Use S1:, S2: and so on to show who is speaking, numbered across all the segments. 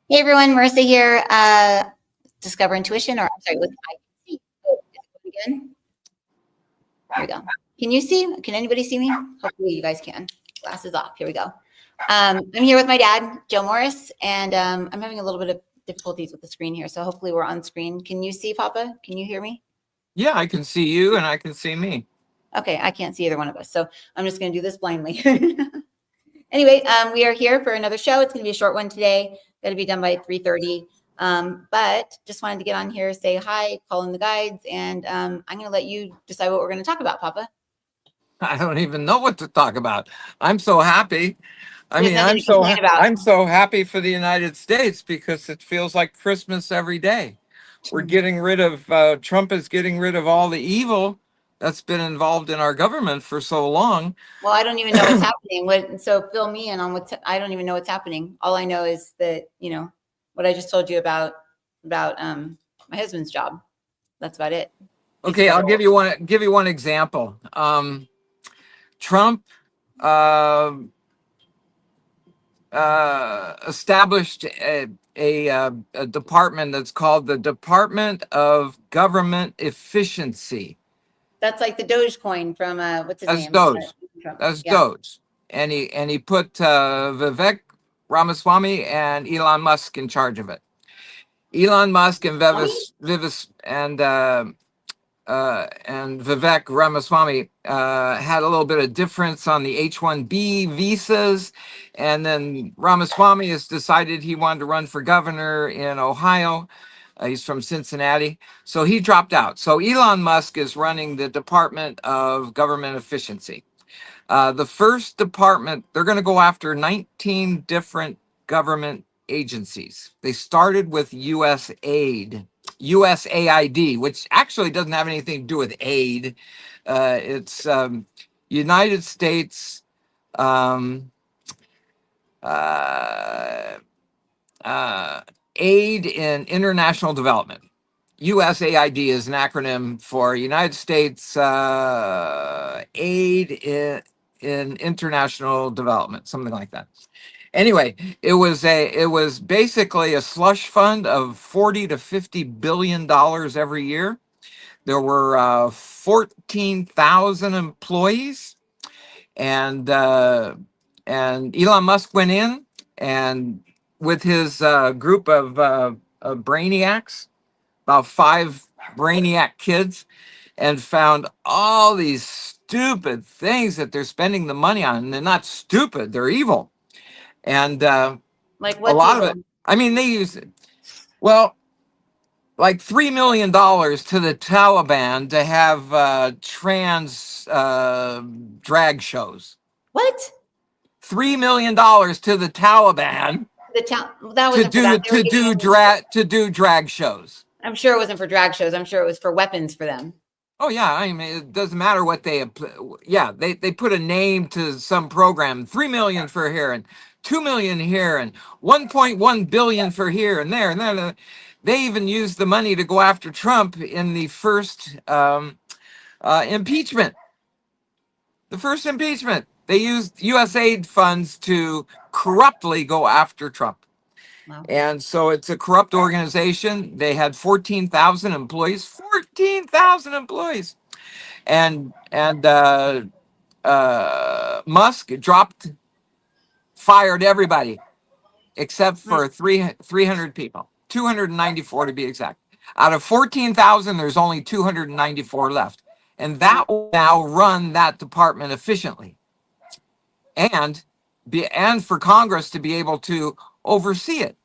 S1: Hey everyone, Marisa here. Discover Intuition, or I'm sorry, with I can see. Oh, is it going again? Here we go. Can you see? Can anybody see me? Hopefully you guys can. Glasses off. Here we go. I'm here with my dad, Joe Morris, and I'm having a little bit of difficulties with the screen here. So hopefully we're on screen. Can you see, Papa? Can you hear me?
S2: Yeah, I can see you and I can see me.
S1: Okay, I can't see either one of us. So I'm just going to do this blindly. Anyway, we are here for another show. It's going to be a short one today. Got to be done by 3:30. But just wanted to get on here, say hi, call in the guides, and I'm going to let you decide what we're going to talk about, Papa.
S2: I don't even know what to talk about. I'm so happy.
S1: There's nothing to complain about.
S2: I'm so happy for the United States because it feels like Christmas every day. We're getting rid of Trump is getting rid of all the evil that's been involved in our government for so long.
S1: Well, I don't even know what's happening. So fill me in on I don't even know what's happening. All I know is that, what I just told you about my husband's job. That's about it.
S2: Okay, I'll give you one example. Trump established a department that's called the Department of Government Efficiency.
S1: That's like the Dogecoin from what's his name?
S2: That's Doge. And he put Vivek Ramaswamy and Elon Musk in charge of it. Elon Musk and Vivek Ramaswamy had a little bit of difference on the H-1B visas, and then Ramaswamy has decided he wanted to run for governor in Ohio. He's from Cincinnati, so he dropped out. So Elon Musk is running the Department of Government Efficiency. The first department, they're going to go after 19 different government agencies. They started with USAID, which actually doesn't have anything to do with aid. It's United States Aid in International Development. USAID is an acronym for United States Aid in International Development, something like that. Anyway, it was basically a slush fund of $40 to $50 billion every year. There were 14,000 employees, and Elon Musk went in and with his group of brainiacs, about 5 brainiac kids, and found all these stupid things that they're spending the money on. And they're not stupid; they're evil. And
S1: like
S2: a lot of it, I mean, they use like $3 million to the Taliban to have trans drag shows.
S1: What?
S2: $3 million to the Taliban to do drag shows.
S1: I'm sure it wasn't for drag shows. I'm sure it was for weapons for them.
S2: Oh yeah, I mean, it doesn't matter what they put a name to some program. 3 million for here and 2 million here and 1.1 billion for here and there and then. They even used the money to go after Trump in the first impeachment. The first impeachment, they used USAID funds to corruptly go after Trump. Wow. And so it's a corrupt organization. They had 14,000 employees. 14,000 employees. And Musk fired everybody except for 300 people. 294 to be exact. Out of 14,000, there's only 294 left. And that will now run that department efficiently. And for Congress to be able to oversee it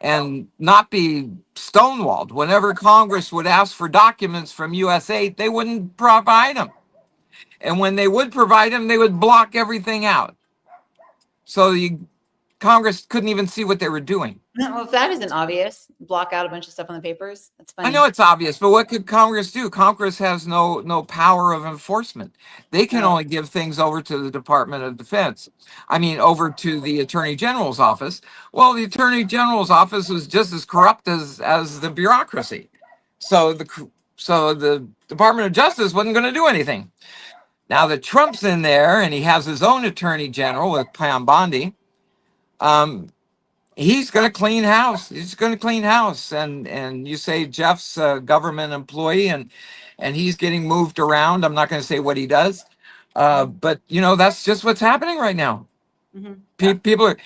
S2: and not be stonewalled. Whenever Congress would ask for documents from USAID, they wouldn't provide them. And when they would provide them, they would block everything out. So Congress couldn't even see what they were doing.
S1: Well, if that isn't obvious, block out a bunch of stuff on the papers. That's funny.
S2: I know it's obvious, but what could Congress do? Congress has no power of enforcement. They can only give things over to the Department of Defense. I mean, over to the Attorney General's office. Well, the Attorney General's office was just as corrupt as the bureaucracy. So the Department of Justice wasn't going to do anything. Now that Trump's in there and he has his own Attorney General with Pam Bondi, he's going to clean house. He's going to clean house. And you say Jeff's a government employee and he's getting moved around. I'm not going to say what he does. But, that's just what's happening right now.
S1: Mm-hmm.
S2: People are.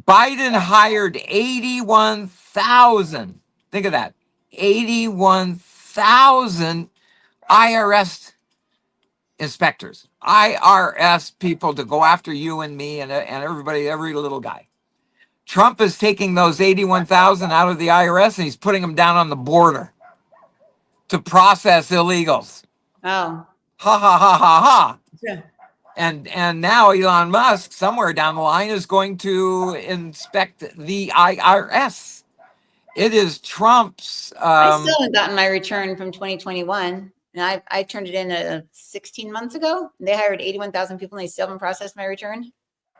S2: Biden hired 81,000. Think of that. 81,000 IRS inspectors, IRS people to go after you and me and everybody, every little guy. Trump is taking those 81,000 out of the IRS and he's putting them down on the border to process illegals.
S1: Oh.
S2: Ha ha ha ha ha.
S1: Yeah.
S2: And now Elon Musk, somewhere down the line, is going to inspect the IRS. It is Trump's.
S1: I still haven't gotten my return from 2021. And I turned it in 16 months ago. They hired 81,000 people and they still haven't processed my return.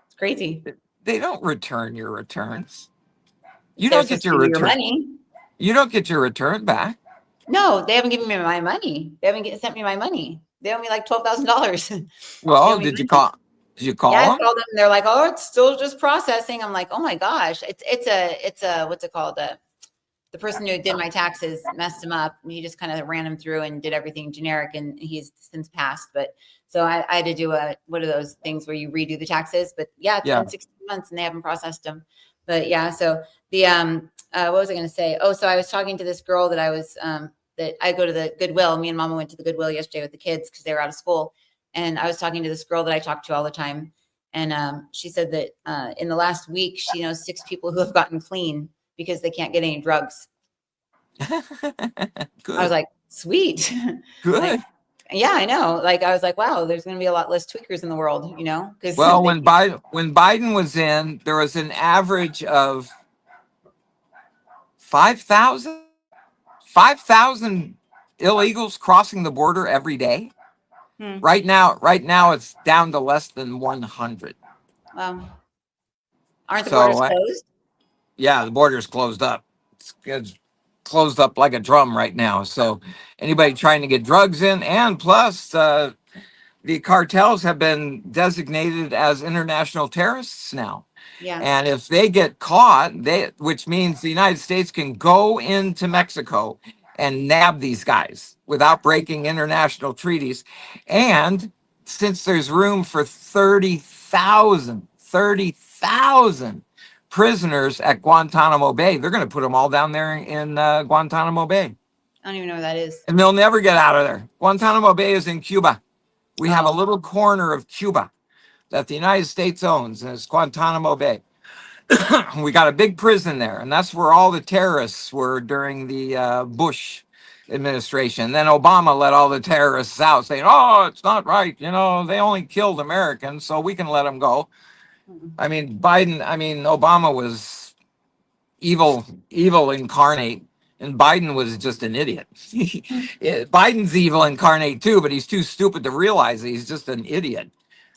S1: It's crazy.
S2: They don't return your returns. You don't get your return.
S1: Money.
S2: You don't get your return back.
S1: No, they haven't given me my money. They haven't sent me my money. They owe me like $12,000.
S2: Well, did you call? Did you call
S1: them?
S2: them?
S1: I called them. They're like, "Oh, it's still just processing." I'm like, "Oh my gosh, it's a what's it called? The person who did my taxes messed him up. He just kind of ran him through and did everything generic, and he's since passed. But so I had to do what are those things where you redo the taxes? But yeah, it's been 16 months and they haven't processed them. But yeah, so the what was I going to say? Oh, so I was talking to this girl that I was that I go to the Goodwill. Me and Mama went to the Goodwill yesterday with the kids because they were out of school, and I was talking to this girl that I talk to all the time, and she said that in the last week she knows 6 people who have gotten clean because they can't get any drugs.
S2: Good.
S1: I was like, sweet.
S2: Good.
S1: Like, yeah, I know. Like, I was like, wow, there's going to be a lot less tweakers in the world, because
S2: when Biden was in, there was an average of 5,000 illegals crossing the border every day. Right now it's down to less than 100.
S1: Aren't the borders closed? Yeah,
S2: the border's closed up. It's closed up like a drum right now. So anybody trying to get drugs in, and plus the cartels have been designated as international terrorists now.
S1: Yeah.
S2: And if they get caught, which means the United States can go into Mexico and nab these guys without breaking international treaties. And since there's room for 30,000 prisoners at Guantanamo Bay, they're going to put them all down there in Guantanamo Bay.
S1: I don't even know where that is.
S2: And they'll never get out of there. Guantanamo Bay is in Cuba. We have a little corner of Cuba that the United States owns, and it's Guantanamo Bay. We got a big prison there, and that's where all the terrorists were during the Bush administration. Then Obama let all the terrorists out, saying, "Oh, it's not right. They only killed Americans, so we can let them go." I mean, Obama was evil incarnate, and Biden was just an idiot. Biden's evil incarnate too, but he's too stupid to realize he's just an idiot.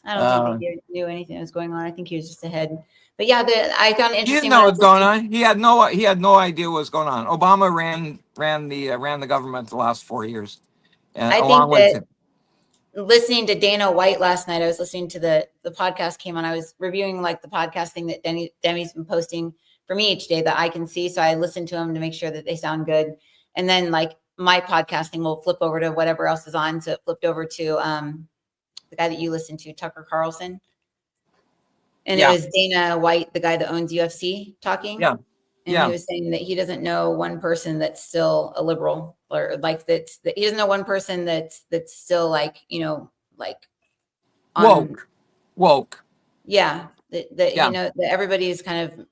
S1: I don't think he knew anything that was going on. I think he was just ahead. But yeah, I found it interesting.
S2: He didn't know what's going on. He had no idea what was going on. Obama ran the government the last 4 years. And
S1: I think that listening to Dana White last night, I was listening to the podcast came on. I was reviewing like the podcast thing that Demi's been posting for me each day that I can see. So I listened to them to make sure that they sound good. And then like my podcasting will flip over to whatever else is on. So it flipped over to the guy that you listen to, Tucker Carlson. And it was Dana White, the guy that owns UFC, talking. Yeah. And he was saying that he doesn't know one person that's still a liberal, or like that he doesn't know one person that's still like, like
S2: woke.
S1: Yeah. That that everybody is kind of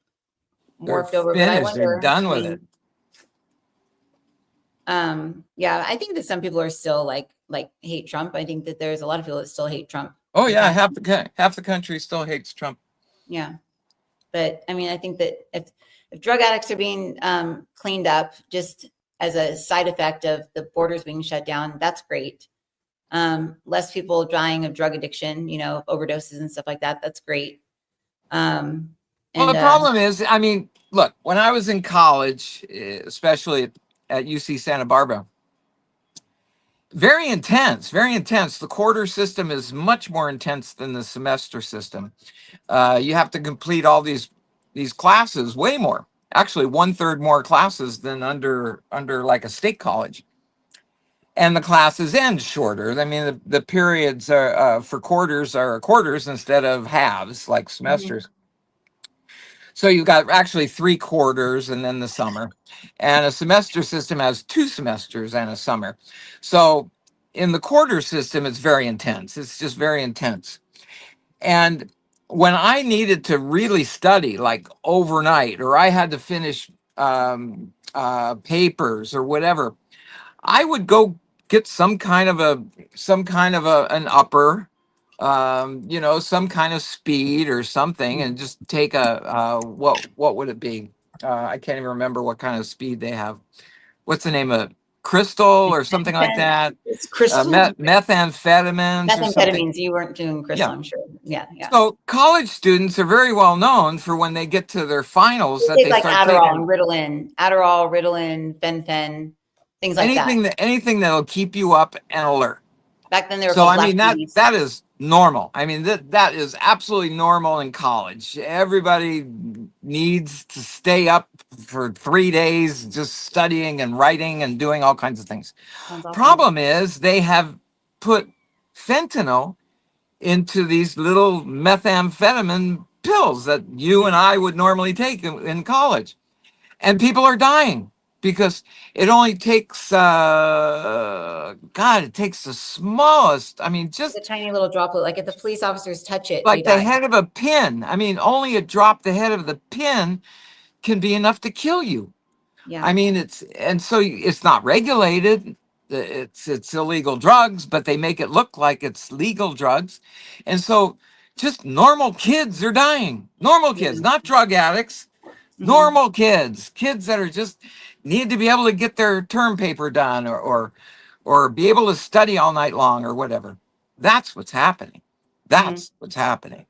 S1: morphed over.
S2: But I wonder, they're done with it.
S1: Yeah, I think that some people are still like hate Trump. I think that there's a lot of people that still hate Trump.
S2: Oh yeah, half the country still hates Trump.
S1: Yeah. But I mean, I think that if drug addicts are being cleaned up just as a side effect of the borders being shut down, that's great. Less people dying of drug addiction, overdoses and stuff like that. That's great.
S2: Well, the problem is, I mean, look, when I was in college, especially at UC Santa Barbara, very intense, very intense. The quarter system is much more intense than the semester system. You have to complete all these classes, way more. Actually, 1/3 more classes than under like a state college. And the classes end shorter. I mean, the periods are for quarters are quarters instead of halves like semesters. So you've got actually 3 quarters and then the summer. And a semester system has 2 semesters and a summer. So in the quarter system, it's very intense. It's just very intense. And when I needed to really study, like overnight, or I had to finish papers or whatever, I would go get some kind of an upper, some kind of speed or something, and just take what would it be? I can't even remember what kind of speed they have. What's the name of it? Crystal or something like that?
S1: It's crystal.
S2: Methamphetamines or something.
S1: Methamphetamines. You weren't doing crystal,
S2: Yeah.
S1: I'm sure. Yeah.
S2: So college students are very well known for when they get to their finals that
S1: They
S2: they
S1: like
S2: start
S1: Adderall
S2: taking
S1: and Ritalin, Fen, things like that.
S2: anything that'll keep you up and alert.
S1: Back then they were
S2: So
S1: called
S2: I mean
S1: lefties.
S2: that is normal. I mean that is absolutely normal in college. Everybody needs to stay up for 3 days just studying and writing and doing all kinds of things.
S1: Awesome.
S2: Problem is they have put fentanyl into these little methamphetamine pills that you and I would normally take in college. And people are dying because it only takes, it takes the smallest, I mean, just
S1: a tiny little droplet. Like if the police officers touch it,
S2: like the head of a pin. I mean, only a drop the head of the pin can be enough to kill you.
S1: Yeah.
S2: I mean, so it's not regulated. It's illegal drugs, but they make it look like it's legal drugs. And so just normal kids are dying. Normal kids, not drug addicts. Normal kids that are just need to be able to get their term paper done or be able to study all night long or whatever. That's what's happening. That's what's happening.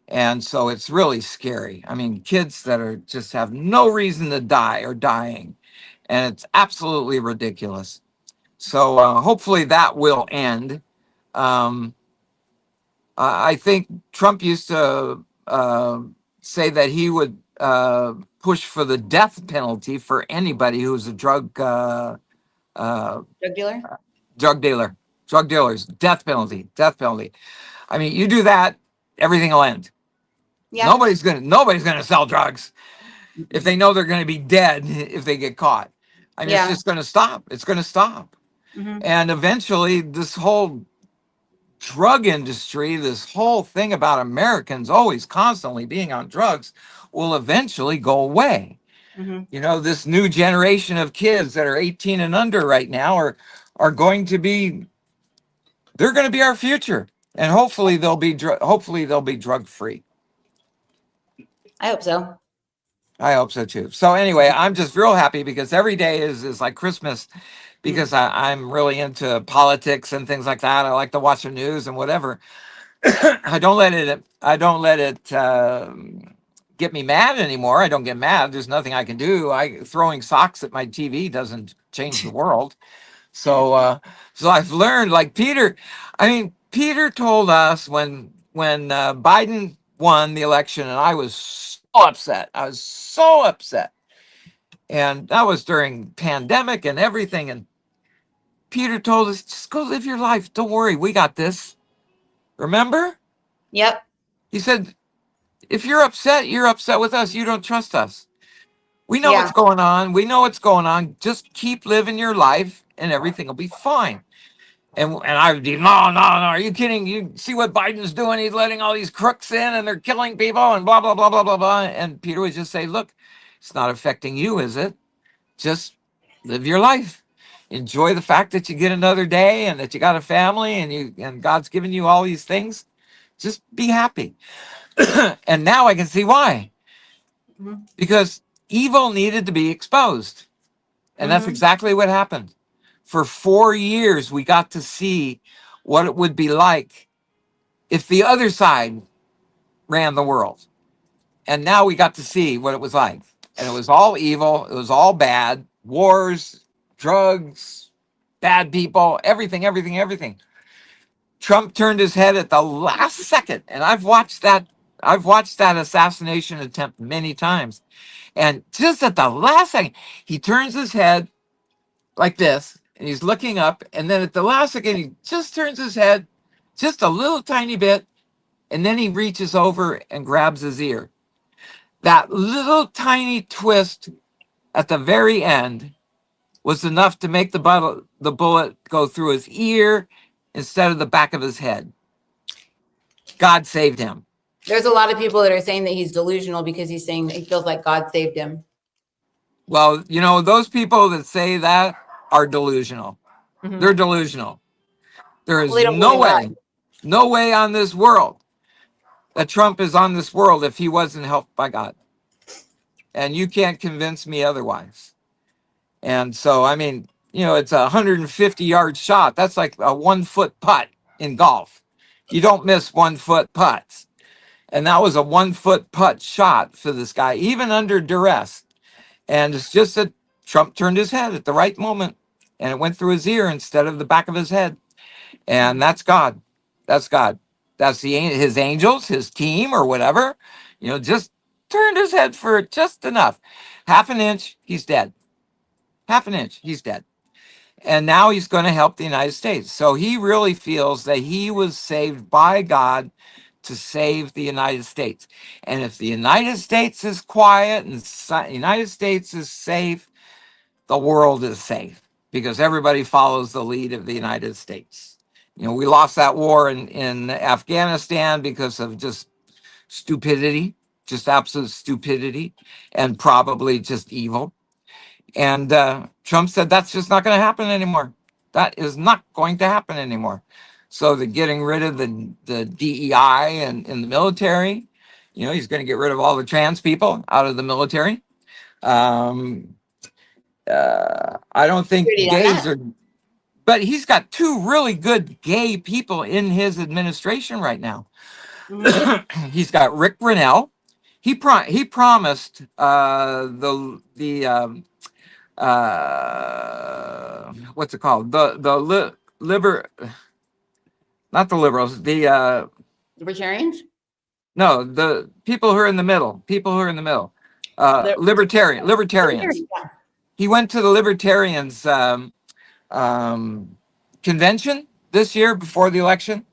S2: And so it's really scary. I mean, kids that are just have no reason to die are dying. And it's absolutely ridiculous. So hopefully that will end. I think Trump used to say that he would push for the death penalty for anybody who's a drug
S1: dealer.
S2: Drug dealers, death penalty. I mean, you do that, everything will end. Yeah. Nobody's gonna sell drugs if they know they're going to be dead if they get caught. I mean, it's just going to stop. It's going to stop. And eventually this whole drug industry, this whole thing about Americans always constantly being on drugs will eventually go away. This new generation of kids that are 18 and under right now are going to be, they're going to be our future. And hopefully they'll be drug free.
S1: I hope so.
S2: I hope so too. So anyway, I'm just real happy because every day is like Christmas because I'm really into politics and things like that. I like to watch the news and whatever. I don't let it get me mad anymore. I don't get mad. There's nothing I can do. Throwing socks at my TV doesn't change the world. So I've learned, like Peter. I mean, Peter told us when Biden won the election, and I was so upset. And that was during pandemic and everything. And Peter told us, just go live your life. Don't worry. We got this. Remember?
S1: Yep.
S2: He said, if you're upset with us. You don't trust us. We know what's going on. We know what's going on. Just keep living your life and everything will be fine. And I would be, no, are you kidding? You see what Biden's doing? He's letting all these crooks in and they're killing people and blah, blah, blah, blah, blah, blah. And Peter would just say, look, it's not affecting you, is it? Just live your life. Enjoy the fact that you get another day and that you got a family and God's given you all these things. Just be happy. And now I can see why. because evil needed to be exposed. And that's exactly what happened. For 4 years, we got to see what it would be like if the other side ran the world. And now we got to see what it was like. And it was all evil. It was all bad. Wars, drugs, bad people, everything, everything, everything. Trump turned his head at the last second. And I've watched that assassination attempt many times. And just at the last second, he turns his head like this, and he's looking up. And then at the last second, he just turns his head just a little tiny bit. And then he reaches over and grabs his ear. That little tiny twist at the very end was enough to make the bullet go through his ear instead of the back of his head. God saved him.
S1: There's a lot of people that are saying that he's delusional because he's saying that he feels like God saved him.
S2: Well, you know, those people that say that are delusional. They're delusional. There is no way on this world that Trump is on this world if he wasn't helped by God. And you can't convince me otherwise. And so, I mean, you know, it's a 150-yard shot. That's like a 1-foot putt in golf. You don't miss 1-foot putts. And that was a 1-foot putt shot for this guy, even under duress. And it's just that Trump turned his head at the right moment and it went through his ear instead of the back of his head. And that's God. That's God. That's his angels, his team, or whatever. You know, just turned his head for just enough. Half an inch, he's dead. Half an inch, he's dead. And now he's going to help the United States. So he really feels that he was saved by God to save the United States. And if the United States is quiet and the United States is safe, the world is safe because everybody follows the lead of the United States. You know, we lost that war in Afghanistan because of just stupidity, just absolute stupidity, and probably just evil. And Trump said that's just not going to happen anymore. That is not going to happen anymore. So they're getting rid of the DEI and in the military. You know, he's going to get rid of all the trans people out of the military. I don't think gays are, but he's got 2 really good gay people in his administration right now. He's got Rick Grinnell. He promised what's it called? Not the liberals,
S1: Libertarians?
S2: No, the people who are in the middle. Libertarians.
S1: Yeah.
S2: He went to the libertarians convention this year before the election,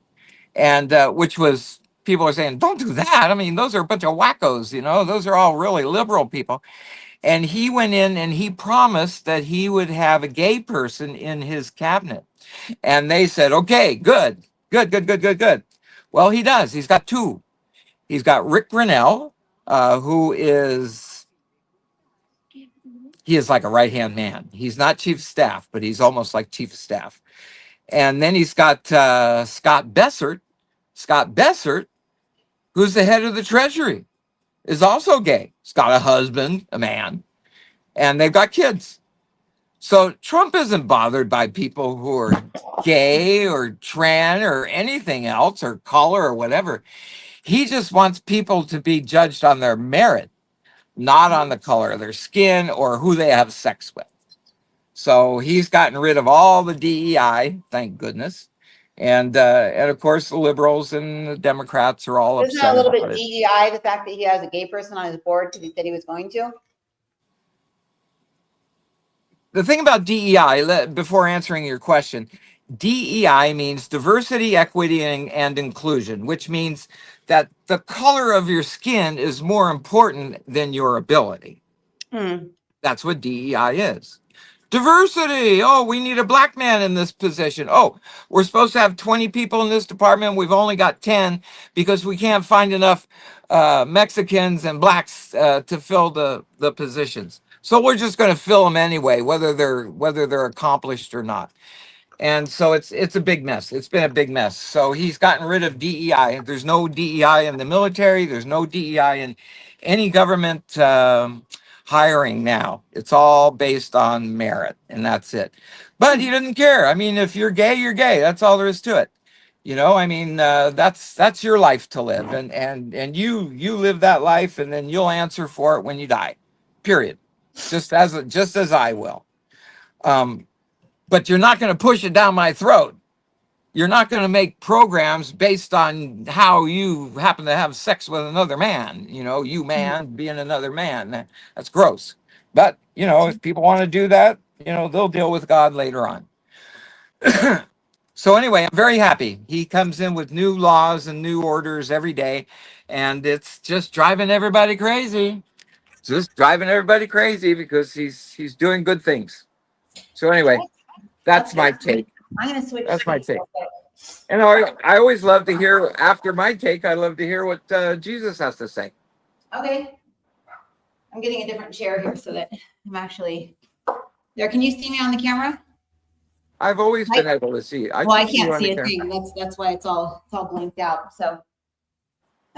S2: and which was, people are saying, don't do that. I mean, those are a bunch of wackos, you know, those are all really liberal people. And he went in and he promised that he would have a gay person in his cabinet. And they said, okay, good. Well, he does. He's got 2. He's got Rick Grinnell, who is, he is like a right-hand man. He's not chief of staff, but he's almost like chief of staff. And then he's got Scott Bessert. Scott Bessert, who's the head of the Treasury, is also gay. He's got a husband, a man, and they've got kids. So Trump isn't bothered by people who are gay or trans or anything else or color or whatever. He just wants people to be judged on their merit, not on the color of their skin or who they have sex with. So he's gotten rid of all the DEI, thank goodness. And of course, the liberals and the Democrats are all upset.
S1: Isn't that a little bit DEI, the fact that he has a gay person on his board because he said he was going to?
S2: The thing about DEI, before answering your question, DEI means diversity, equity, and inclusion, which means that the color of your skin is more important than your ability. That's what DEI is. Diversity. Oh, we need a black man in this position. Oh, we're supposed to have 20 people in this department. We've only got 10 because we can't find enough Mexicans and blacks to fill the positions. So we're just going to fill them anyway, whether they're accomplished or not. And so it's a big mess. It's been a big mess. So he's gotten rid of DEI. There's no DEI in the military. There's no DEI any government hiring now, it's all based on merit, and that's it. But he didn't care. I mean, if you're gay, you're gay. That's all there is to it. I mean, that's your life to live, and you live that life, and then you'll answer for it when you die. Period. Just as I will. But you're not going to push it down my throat. You're not going to make programs based on how you happen to have sex with another man. You man being another man. That's gross. But if people want to do that, they'll deal with God later on. So anyway, I'm very happy. He comes in with new laws and new orders every day, and it's just driving everybody crazy. Just driving everybody crazy because he's doing good things. So anyway, that's my take.
S1: I'm going to switch.
S2: That's my
S1: screens
S2: take.
S1: real quick.
S2: And I always love to hear, after my take, I love to hear what Jesus has to say.
S1: Okay. I'm getting a different chair here so that I'm actually there. Can you see me on the camera?
S2: I've always been able to see.
S1: I
S2: can
S1: can't
S2: you
S1: see
S2: on
S1: a
S2: the camera.
S1: thing. That's why it's all blanked out. So,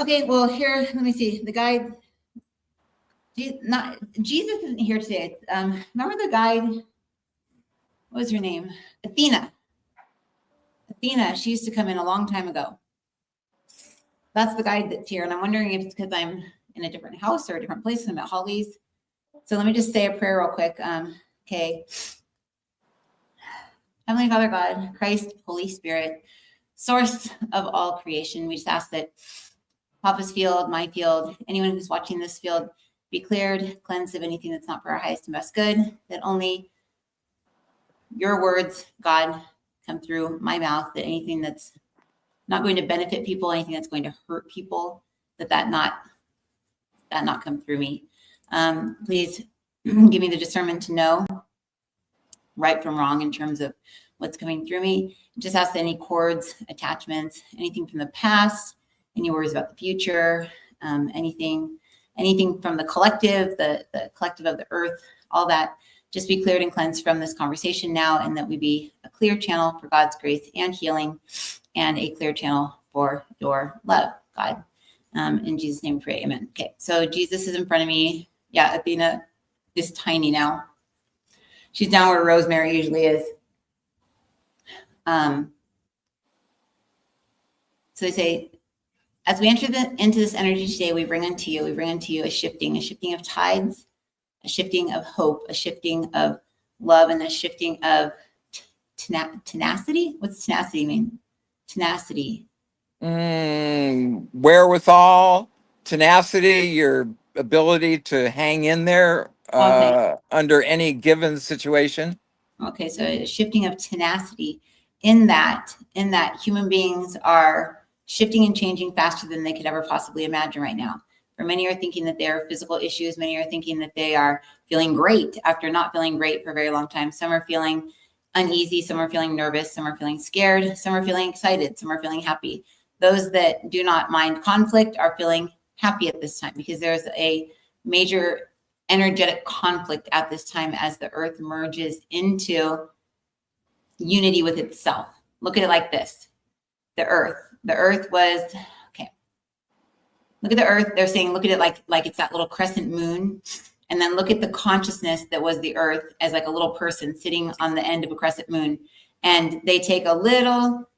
S1: okay. Well, here, let me see the guide. Jesus isn't here today. Remember the guide? What was her name? Athena. She used to come in a long time ago. That's the guide that's here, and I'm wondering if it's because I'm in a different house or a different place. I'm at Holly's. So let me just say a prayer real quick. Okay. Heavenly Father God, Christ, Holy Spirit, source of all creation, we just ask that Papa's field, my field, anyone who's watching this field be cleared, cleansed of anything that's not for our highest and best good, that only your words, God, come through my mouth, that anything that's not going to benefit people, anything that's going to hurt people, that not come through me. Please give me the discernment to know right from wrong in terms of what's coming through me. Just ask that any cords, attachments, anything from the past, any worries about the future, anything from the collective, the collective of the earth, all that, just be cleared and cleansed from this conversation now, and that we be a clear channel for God's grace and healing, and a clear channel for your love, God. In Jesus' name we pray, amen. Okay, so Jesus is in front of me. Yeah, Athena is tiny now. She's down where Rosemary usually is. So they say, as we enter into this energy today, we bring unto you a shifting of tides, a shifting of hope, a shifting of love, and a shifting of tenacity. What's tenacity mean? Tenacity.
S2: Wherewithal, tenacity, your ability to hang in there under any given situation.
S1: Okay, so a shifting of tenacity in that human beings are shifting and changing faster than they could ever possibly imagine right now. For many are thinking that they are physical issues. Many are thinking that they are feeling great after not feeling great for a very long time. Some are feeling uneasy. Some are feeling nervous. Some are feeling scared. Some are feeling excited. Some are feeling happy. Those that do not mind conflict are feeling happy at this time because there's a major energetic conflict at this time as the earth merges into unity with itself. Look at it like this. The earth was, okay. Look at the earth. They're saying, look at it like it's that little crescent moon. And then look at the consciousness that was the earth as like a little person sitting on the end of a crescent moon. And they take a little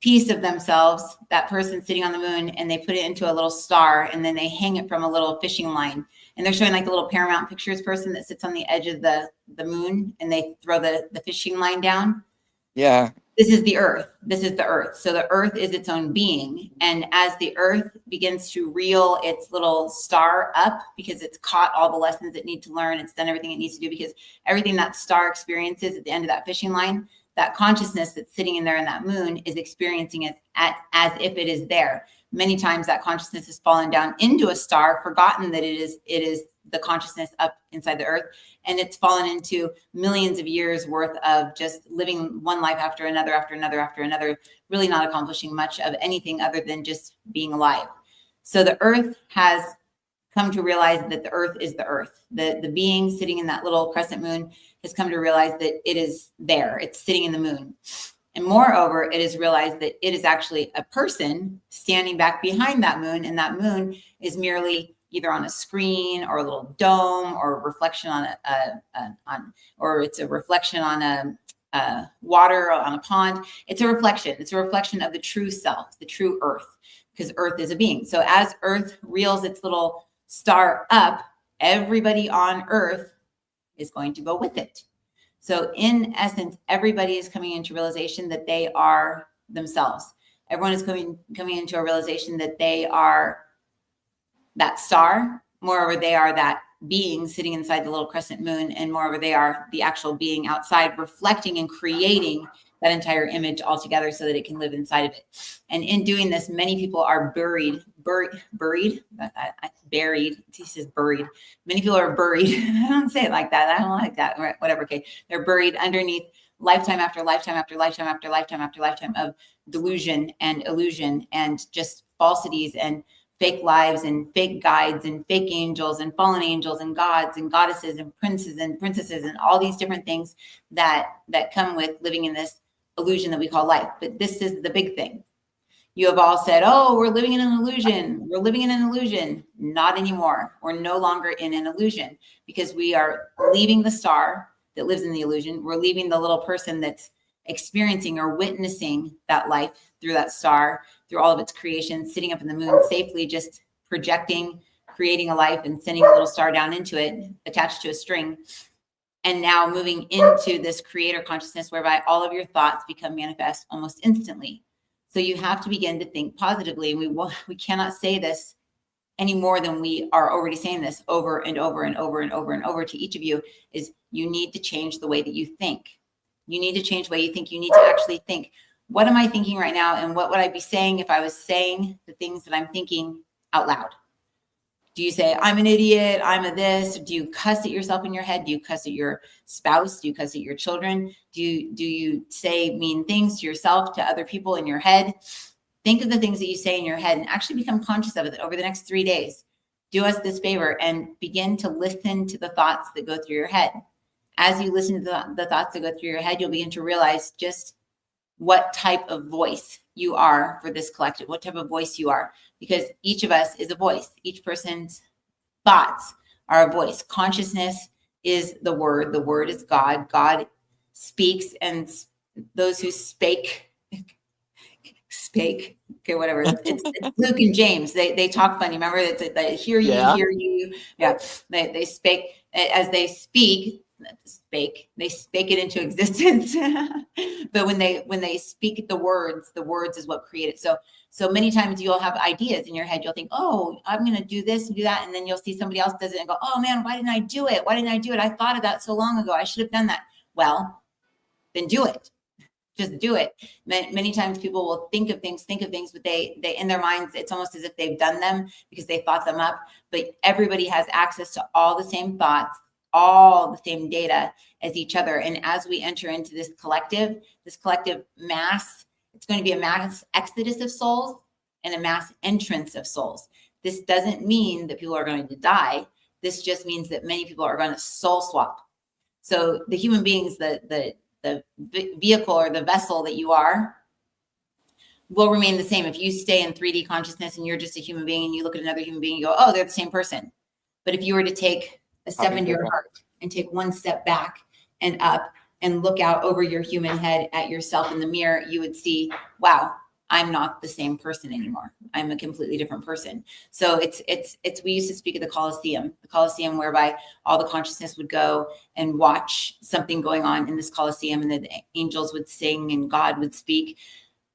S1: piece of themselves, that person sitting on the moon, and they put it into a little star, and then they hang it from a little fishing line. And they're showing like the little Paramount Pictures person that sits on the edge of the moon, and they throw the fishing line down.
S2: Yeah.
S1: This is the earth. This is the earth. So the earth is its own being. And as the earth begins to reel its little star up, because it's caught all the lessons it needs to learn, it's done everything it needs to do, because everything that star experiences at the end of that fishing line, that consciousness that's sitting in there in that moon is experiencing it as if it is there. Many times that consciousness has fallen down into a star, forgotten that it is the consciousness up inside the earth, and it's fallen into millions of years worth of just living one life after another, really not accomplishing much of anything other than just being alive. So the earth has come to realize that the earth is the earth. The being sitting in that little crescent moon has come to realize that it is there. It's sitting in the moon. And moreover, it has realized that it is actually a person standing back behind that moon, and that moon is merely either on a screen or a little dome or a reflection on or it's a reflection on a water on a pond. It's a reflection. It's a reflection of the true self, the true earth, because earth is a being. So as earth reels its little star up, everybody on earth is going to go with it. So in essence, everybody is coming into realization that they are themselves. Everyone is coming into a realization that they are that star. Moreover, they are that being sitting inside the little crescent moon, and moreover, they are the actual being outside, reflecting and creating that entire image altogether so that it can live inside of it. And in doing this, many people are buried. He says buried. Many people are buried. I don't say it like that. I don't like that. Whatever. Okay. They're buried underneath lifetime after lifetime after lifetime after lifetime after lifetime of delusion and illusion and just falsities and fake lives and fake guides and fake angels and fallen angels and gods and goddesses and princes and princesses and all these different things that come with living in this illusion that we call life. But this is the big thing. You have all said, oh, we're living in an illusion. We're living in an illusion. Not anymore. We're no longer in an illusion because we are leaving the star that lives in the illusion. We're leaving the little person that's experiencing or witnessing that life through that star, through all of its creation, sitting up in the moon safely, just projecting, creating a life and sending a little star down into it, attached to a string. And now moving into this creator consciousness whereby all of your thoughts become manifest almost instantly. So you have to begin to think positively. And we cannot say this any more than we are already saying this over and over and over and over and over to each of you, is you need to change the way that you think. You need to change the way you think. You need to actually think, what am I thinking right now? And what would I be saying if I was saying the things that I'm thinking out loud? Do you say, I'm an idiot, I'm a this? Do you cuss at yourself in your head? Do you cuss at your spouse? Do you cuss at your children? Do you say mean things to yourself, to other people in your head? Think of the things that you say in your head and actually become conscious of it over the next 3 days. Do us this favor and begin to listen to the thoughts that go through your head. As you listen to the thoughts that go through your head, you'll begin to realize just what type of voice you are for this collective, what type of voice you are, because each of us is a voice. Each person's thoughts are a voice. Consciousness is the word. The word is God. God speaks, and those who spake, okay, whatever. It's Luke and James. They talk funny. Remember, they hear you, hear you. Yeah, they spake as they speak. They spake it into existence. But when they speak the words is what create it. So many times you'll have ideas in your head. You'll think, oh, I'm going to do this and do that. And then you'll see somebody else does it and go, oh man, why didn't I do it? Why didn't I do it? I thought of that so long ago. I should have done that. Well, then do it. Just do it. Many times people will think of things, but they in their minds, it's almost as if they've done them because they thought them up. But everybody has access to all the same thoughts, all the same data as each other. And as we enter into this collective mass, it's going to be a mass exodus of souls and a mass entrance of souls. This doesn't mean that people are going to die. This just means that many people are going to soul swap. So the human beings, the vehicle or the vessel that you are will remain the same. If you stay in 3D consciousness and you're just a human being and you look at another human being, you go, oh, they're the same person. But if you were to take a step into your heart and take one step back and up and look out over your human head at yourself in the mirror, you would see, wow, I'm not the same person anymore. I'm a completely different person. So it's we used to speak of the Colosseum whereby all the consciousness would go and watch something going on in this Colosseum, and the angels would sing and God would speak.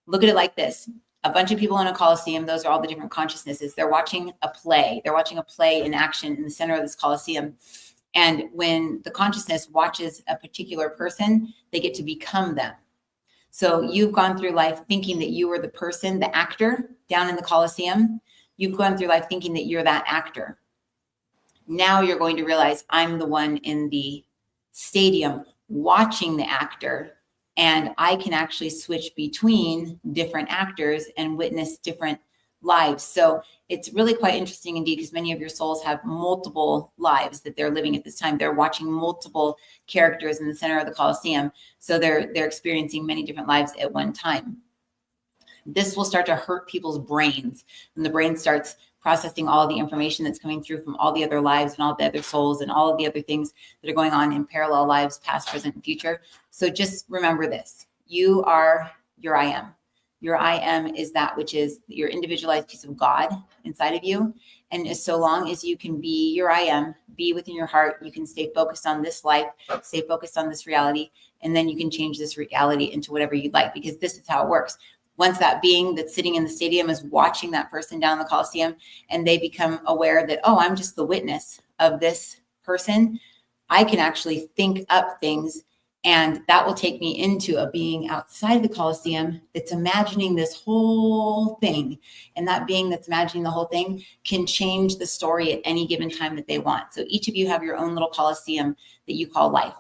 S1: Look at it like this. A bunch of people in a Colosseum, those are all the different consciousnesses. They're watching a play. They're watching a play in action in the center of this Colosseum. And when the consciousness watches a particular person, they get to become them. So you've gone through life thinking that you were the person, the actor down in the Colosseum. You've gone through life thinking that you're that actor. Now you're going to realize I'm the one in the stadium watching the actor, and I can actually switch between different actors and witness different lives. So it's really quite interesting indeed, because many of your souls have multiple lives that they're living at this time. They're watching multiple characters in the center of the Colosseum. So they're experiencing many different lives at one time. This will start to hurt people's brains when the brain starts processing all the information that's coming through from all the other lives and all the other souls and all of the other things that are going on in parallel lives, past, present, and future. So just remember this. You are your I am. Your I am is that which is your individualized piece of God inside of you. And so long as you can be your I am, be within your heart, you can stay focused on this life, stay focused on this reality, and then you can change this reality into whatever you'd like, because this is how it works. Once that being that's sitting in the stadium is watching that person down in the Coliseum, and they become aware that, oh, I'm just the witness of this person, I can actually think up things, and that will take me into a being outside the Coliseum that's imagining this whole thing. And that being that's imagining the whole thing can change the story at any given time that they want. So each of you have your own little Coliseum that you call life.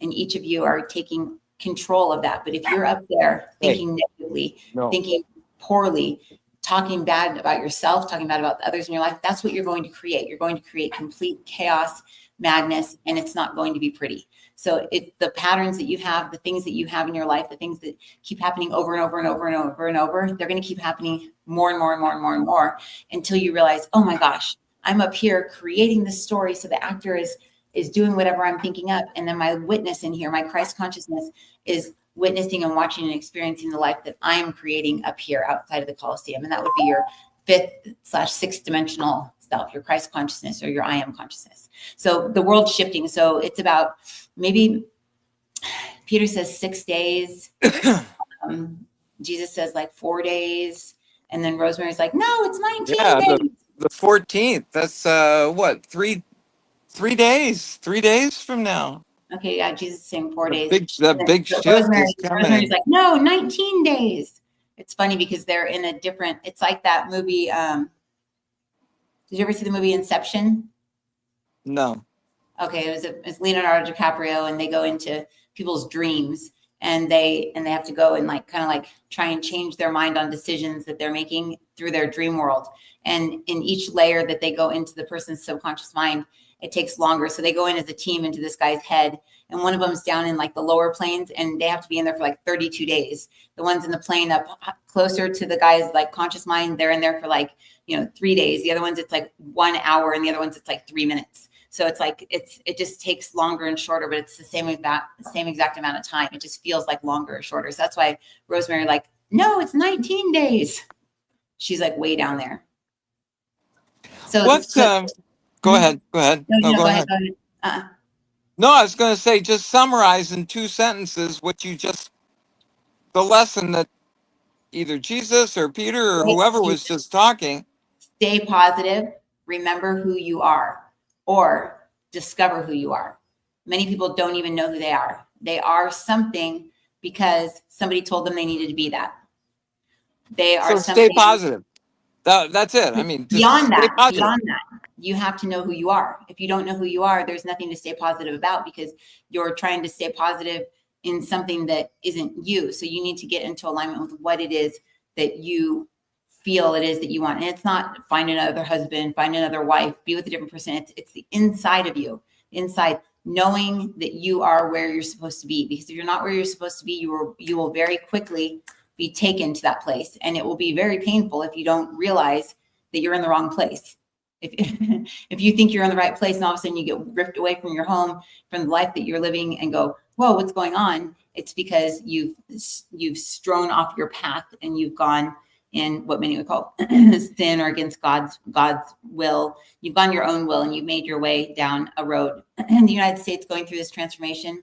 S1: And each of you are taking control of that. But if you're up there thinking negatively, thinking poorly, talking bad about yourself, talking bad about the others in your life, that's what you're going to create. You're going to create complete chaos, madness, and it's not going to be pretty. So the patterns that you have, the things that you have in your life, the things that keep happening over and over and over and over and over, they're going to keep happening more and more and more and more and more until you realize, oh my gosh, I'm up here creating this story. So the actor is doing whatever I'm thinking up. And then my witness in here, my Christ consciousness, is witnessing and watching and experiencing the life that I am creating up here outside of the Coliseum. And that would be your 5th/6th dimensional self, your Christ consciousness or your I am consciousness. So the world's shifting. So it's about, maybe Peter says 6 days. Jesus says like 4 days. And then Rosemary's like, no, it's 19 days.
S2: The 14th. That's what, 3 days? 3 days from now.
S1: Okay, yeah, Jesus is saying 4 days.
S2: The big shift is coming.
S1: Rosemary's like, no, 19 days. It's funny because they're in a different, it's like that movie. Did you ever see the movie Inception?
S2: No.
S1: Okay, it's Leonardo DiCaprio, and they go into people's dreams, and they have to go and like kind of like try and change their mind on decisions that they're making through their dream world. And in each layer that they go into the person's subconscious mind, it takes longer. So they go in as a team into this guy's head, and one of them's down in like the lower planes, and they have to be in there for like 32 days. The ones in the plane up closer to the guy's like conscious mind, they're in there for like, 3 days. The other ones, it's like 1 hour, and the other ones, it's like 3 minutes. So it's like, it just takes longer and shorter, but it's the same exact amount of time. It just feels like longer or shorter. So that's why Rosemary like, no, it's 19 days. She's like way down there. So
S2: go ahead.
S1: No, go ahead.
S2: No, I was going to say, just summarize in 2 sentences the lesson that either Jesus or Peter or whoever was just talking.
S1: Stay positive. Remember who you are, or discover who you are. Many people don't even know who they are. They are something because somebody told them they needed to be that. They are
S2: so stay positive. That's it. I mean,
S1: beyond that, you have to know who you are. If you don't know who you are, there's nothing to stay positive about, because you're trying to stay positive in something that isn't you. So you need to get into alignment with what it is that you feel it is that you want. And it's not find another husband, find another wife, be with a different person. It's the inside of you, inside, knowing that you are where you're supposed to be. Because if you're not where you're supposed to be, you will very quickly be taken to that place. And it will be very painful if you don't realize that you're in the wrong place. If you think you're in the right place and all of a sudden you get ripped away from your home, from the life that you're living, and go, whoa, what's going on? It's because you've strown off your path, and you've gone in what many would call sin, or against God's will. You've gone your own will, and you've made your way down a road. And the United States going through this transformation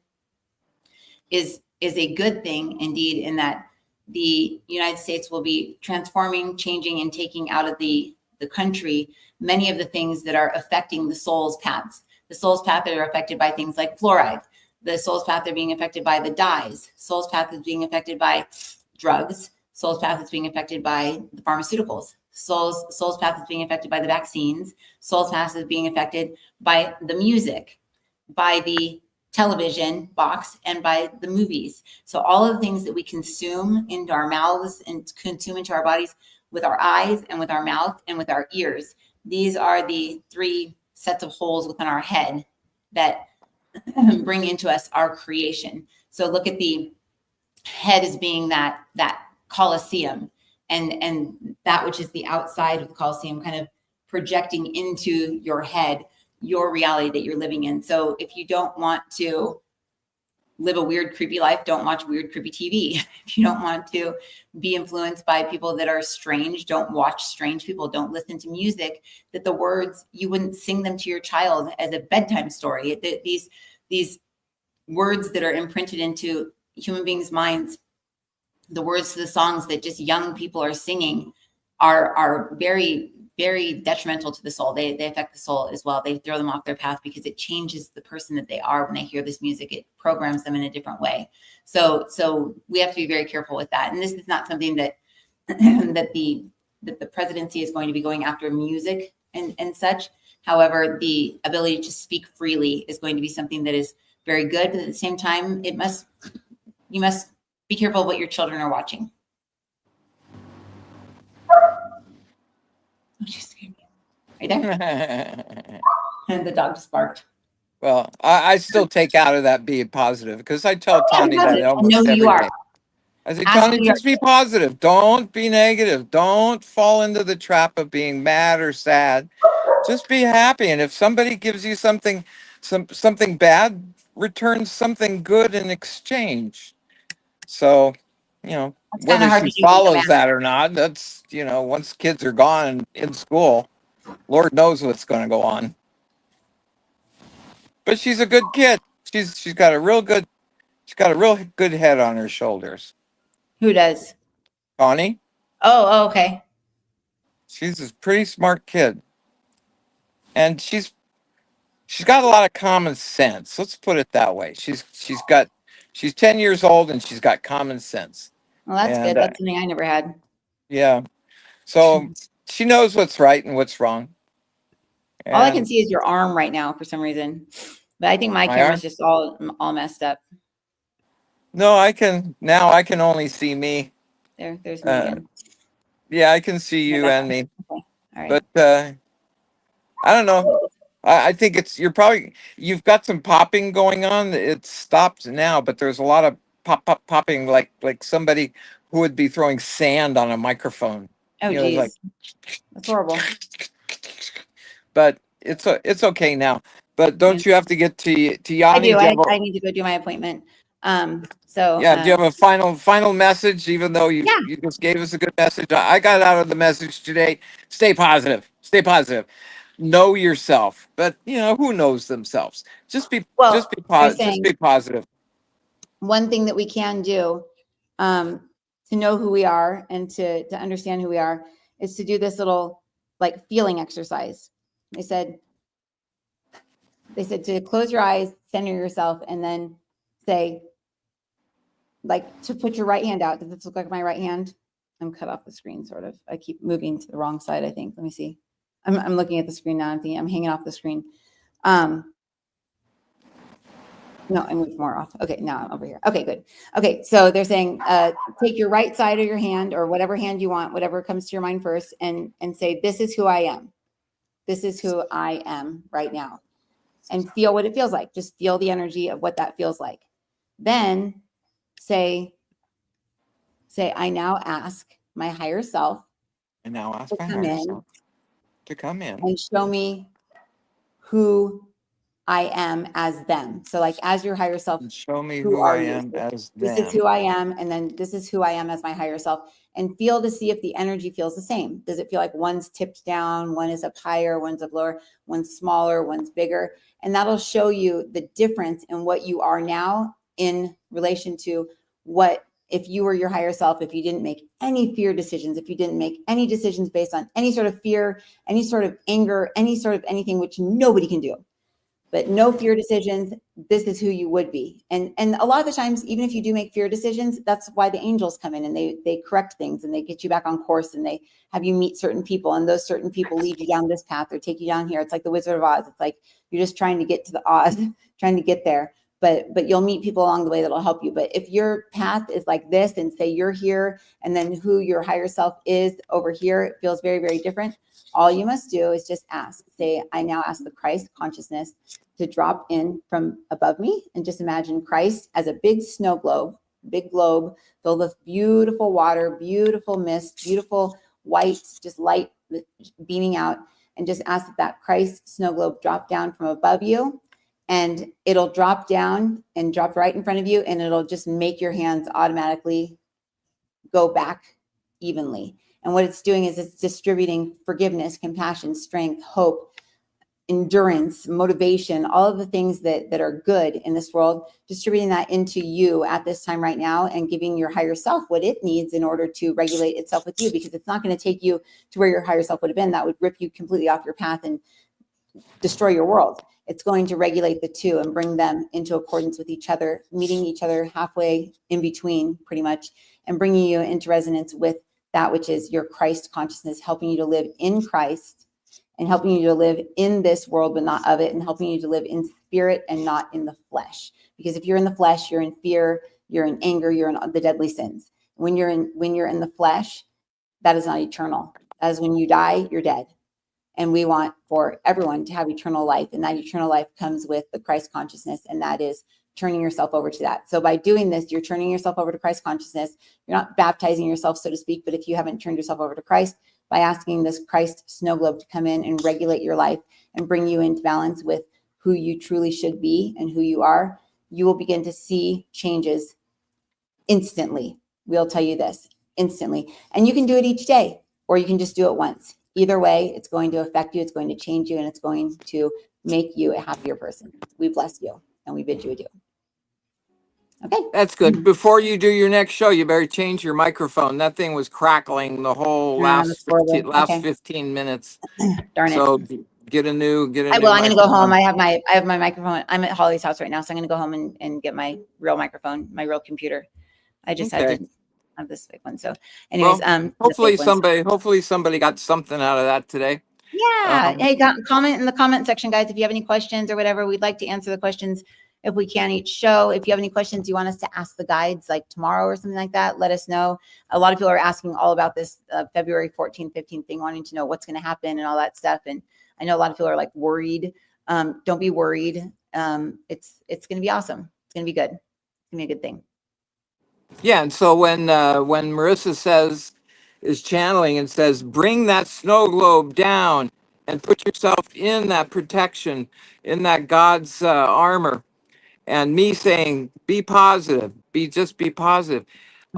S1: is a good thing indeed, in that the United States will be transforming, changing, and taking out of the country many of the things that are affecting the soul's paths. The soul's path that are affected by things like fluoride. The soul's path are being affected by the dyes. Soul's path is being affected by drugs. Soul's path is being affected by the pharmaceuticals. Soul's path is being affected by the vaccines. Soul's path is being affected by the music, by the television box, and by the movies. So all of the things that we consume into our mouths and consume into our bodies with our eyes and with our mouth and with our ears, these are the 3 sets of holes within our head that bring into us our creation. So look at the head as being that Coliseum, and that which is the outside of the Coliseum kind of projecting into your head your reality that you're living in. So if you don't want to live a weird, creepy life, don't watch weird, creepy TV. If you don't want to be influenced by people that are strange, don't watch strange people. Don't listen to music that the words, you wouldn't sing them to your child as a bedtime story. These words that are imprinted into human beings' minds, the words to the songs that just young people are singing are very, very detrimental to the soul. They affect the soul as well. They throw them off their path because it changes the person that they are when they hear this music. It programs them in a different way. So we have to be very careful with that. And this is not something that that the presidency is going to be going after music and such. However, the ability to speak freely is going to be something that is very good. But at the same time, you must be careful of what your children are watching. Oh, she scared me. Right there. And the dog just barked.
S2: Well, I still take out of that being positive because I tell Tony that almost
S1: know who
S2: every
S1: you are.
S2: day. I say, Tony, just be positive. Don't be negative. Don't fall into the trap of being mad or sad. Just be happy. And if somebody gives you something bad, return something good in exchange. So,
S1: It's kind
S2: whether
S1: of hard
S2: she
S1: to do when you're
S2: follows
S1: mad.
S2: that or not, that's, once kids are gone in school, Lord knows what's going to go on. But she's a good kid. She's got a real good head on her shoulders.
S1: Who does?
S2: Connie,
S1: Oh, okay.
S2: she's a pretty smart kid. And she's got a lot of common sense. Let's put it that way. She's 10 years old and she's got common sense.
S1: Well, that's
S2: And
S1: good. That's something I never had.
S2: yeah. So she knows what's right and what's wrong.
S1: All I can
S2: And
S1: see is your arm right now for some reason. But I think my camera's just all messed up.
S2: No, I can only see me.
S1: There's me again.
S2: Yeah, I can see you and me.
S1: Okay. All right.
S2: But I don't know. I think you've got some popping going on. It stopped now, but there's a lot of popping like somebody who would be throwing sand on a microphone.
S1: Oh, geez.
S2: Like,
S1: that's horrible.
S2: But it's okay now. But don't you have to get to Yanni?
S1: I do. I need to go do my appointment. So
S2: yeah, do you have a final message? Even though you just gave us a good message, I got out of the message today. Stay positive. Stay positive. Know yourself, but who knows themselves? Just be positive. Just be positive.
S1: One thing that we can do to know who we are and to understand who we are is to do this little like feeling exercise. They said to close your eyes, center yourself, and then say, like, to put your right hand out. Does this look like my right hand? I'm cut off the screen, sort of. I keep moving to the wrong side, I think. Let me see. I'm looking at the screen now. I'm hanging off the screen. No, I moved more off. Okay, now I'm over here. Okay, good. Okay, so they're saying take your right side of your hand or whatever hand you want, whatever comes to your mind first, and say, this is who I am. This is who I am right now. And feel what it feels like. Just feel the energy of what that feels like. Then say, I now ask my higher self
S2: to come in
S1: and show me who I am as them. So like as your higher self,
S2: show me who I am as them.
S1: This is who I am. And then this is who I am as my higher self, and feel to see if the energy feels the same. Does it feel like one's tipped down, one is up higher, one's up lower, one's smaller, one's bigger? And that'll show you the difference in what you are now in relation to what if you were your higher self, if you didn't make any fear decisions, if you didn't make any decisions based on any sort of fear, any sort of anger, any sort of anything, which nobody can do. But no fear decisions, this is who you would be. And a lot of the times, even if you do make fear decisions, that's why the angels come in and they correct things and they get you back on course and they have you meet certain people, and those certain people lead you down this path or take you down here. It's like the Wizard of Oz. It's like you're just trying to get to the Oz, trying to get there. But you'll meet people along the way that'll help you. But if your path is like this and say you're here and then who your higher self is over here, it feels very, very different. All you must do is just ask. Say, I now ask the Christ consciousness to drop in from above me, and just imagine Christ as a big snow globe, filled with beautiful water, beautiful mist, beautiful white, just light beaming out. and just ask that Christ snow globe drop down from above you, and it'll drop down and drop right in front of you, and it'll just make your hands automatically go back evenly. And what it's doing is it's distributing forgiveness, compassion, strength, hope, endurance, motivation, all of the things that are good in this world, distributing that into you at this time right now, and giving your higher self what it needs in order to regulate itself with you, because it's not going to take you to where your higher self would have been. That would rip you completely off your path and destroy your world. It's going to regulate the two and bring them into accordance with each other, meeting each other halfway in between, pretty much, and bringing you into resonance with that which is your Christ consciousness, helping you to live in Christ and helping you to live in this world, but not of it, and helping you to live in spirit and not in the flesh. Because if you're in the flesh, you're in fear, you're in anger, you're in the deadly sins. When you're in the flesh, that is not eternal. That is when you die, you're dead. And we want for everyone to have eternal life. And that eternal life comes with the Christ consciousness. And that is turning yourself over to that. So by doing this, you're turning yourself over to Christ consciousness. You're not baptizing yourself, so to speak. But if you haven't turned yourself over to Christ, by asking this Christ snow globe to come in and regulate your life and bring you into balance with who you truly should be and who you are, you will begin to see changes instantly. We'll tell you this instantly. And you can do it each day, or you can just do it once. Either way, it's going to affect you, it's going to change you, and it's going to make you a happier person. We bless you and we bid you adieu. Okay.
S2: That's good. Before you do your next show, you better change your microphone. That thing was crackling the whole
S1: That's horrible.
S2: last
S1: Okay.
S2: 15 minutes.
S1: Darn it.
S2: So get a new
S1: I'm going to
S2: microphone.
S1: go home. I have my microphone. I'm at Holly's house right now, so I'm going to go home and get my real microphone, my real computer. I just had to have this fake one. So anyways,
S2: well, hopefully somebody got something out of that today.
S1: Yeah. Hey, comment in the comment section, guys, if you have any questions or whatever. We'd like to answer the questions if we can each show. If you have any questions you want us to ask the guides like tomorrow or something like that, let us know. A lot of people are asking all about this February 14th, 15th thing, wanting to know what's going to happen and all that stuff. And I know a lot of people are like worried. Don't be worried. It's going to be awesome. It's going to be good. It's going to be a good thing.
S2: Yeah. And so when Marisa is channeling and says, bring that snow globe down and put yourself in that protection, in that God's armor, and me saying, be positive, just be positive.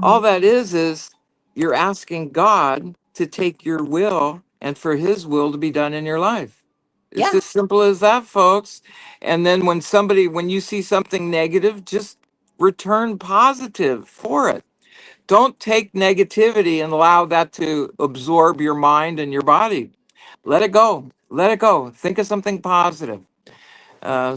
S2: All that is you're asking God to take your will and for his will to be done in your life. It's as simple as that, folks. And then when you see something negative, just return positive for it. Don't take negativity and allow that to absorb your mind and your body. Let it go. Let it go. Think of something positive.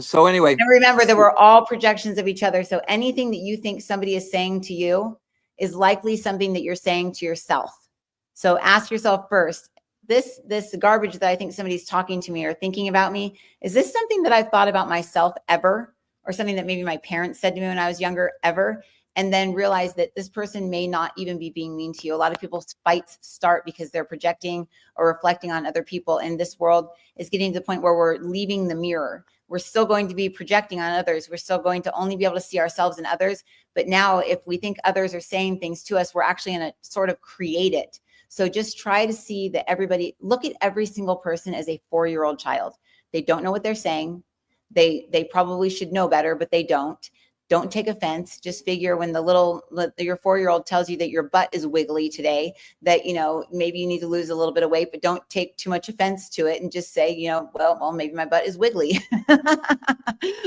S2: So anyway.
S1: And remember that we're all projections of each other. So anything that you think somebody is saying to you is likely something that you're saying to yourself. So ask yourself first, this garbage that I think somebody's talking to me or thinking about me, is this something that I've thought about myself ever? Or something that maybe my parents said to me when I was younger ever? And then realize that this person may not even be being mean to you. A lot of people's fights start because they're projecting or reflecting on other people. And this world is getting to the point where we're leaving the mirror. We're still going to be projecting on others. We're still going to only be able to see ourselves and others. But now if we think others are saying things to us, we're actually going to sort of create it. So just try to see that look at every single person as a 4-year-old child. They don't know what they're saying. They probably should know better, but they don't. Don't take offense. Just figure when your 4-year-old tells you that your butt is wiggly today, that, maybe you need to lose a little bit of weight, but don't take too much offense to it and just say, well, maybe my butt is wiggly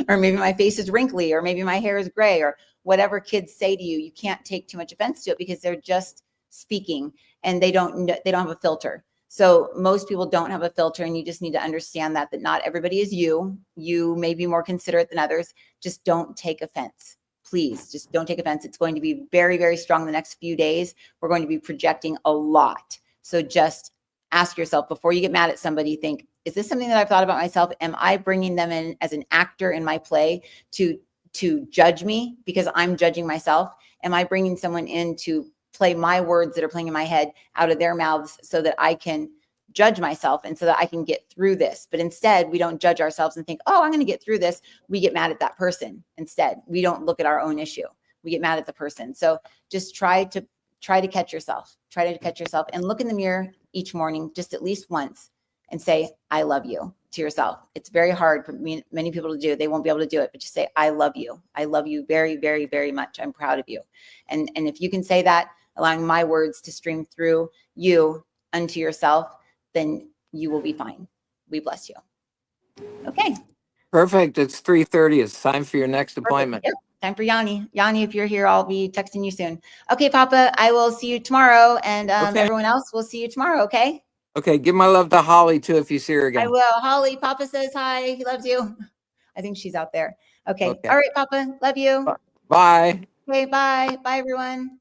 S1: or maybe my face is wrinkly or maybe my hair is gray or whatever kids say to you. You can't take too much offense to it because they're just speaking and they don't have a filter. So most people don't have a filter, and you just need to understand that not everybody is you. You may be more considerate than others. Just don't take offense. Please, just don't take offense. It's going to be very, very strong the next few days. We're going to be projecting a lot. So just ask yourself before you get mad at somebody, think, is this something that I've thought about myself? Am I bringing them in as an actor in my play to judge me because I'm judging myself? Am I bringing someone in to play my words that are playing in my head out of their mouths so that I can judge myself and so that I can get through this? But instead, we don't judge ourselves and think, oh, I'm going to get through this. We get mad at that person. Instead, we don't look at our own issue. We get mad at the person. So just try to catch yourself. Try to catch yourself and look in the mirror each morning, just at least once, and say, I love you to yourself. It's very hard for many people to do. They won't be able to do it, but just say, I love you. I love you very, very, very much. I'm proud of you. And if you can say that, allowing my words to stream through you unto yourself, then you will be fine. We bless you. Okay.
S2: Perfect. It's 3:30. It's time for your next appointment.
S1: Yep. Time for Yanni. Yanni, if you're here, I'll be texting you soon. Okay, Papa, I will see you tomorrow. And
S2: Okay.
S1: everyone else, we'll see you tomorrow, okay?
S2: Okay. Give my love to Holly, too, if you see her again.
S1: I will. Holly, Papa says hi. He loves you. I think she's out there. Okay.
S2: Okay.
S1: All right, Papa. Love you.
S2: Bye.
S1: Okay, bye. Bye, everyone.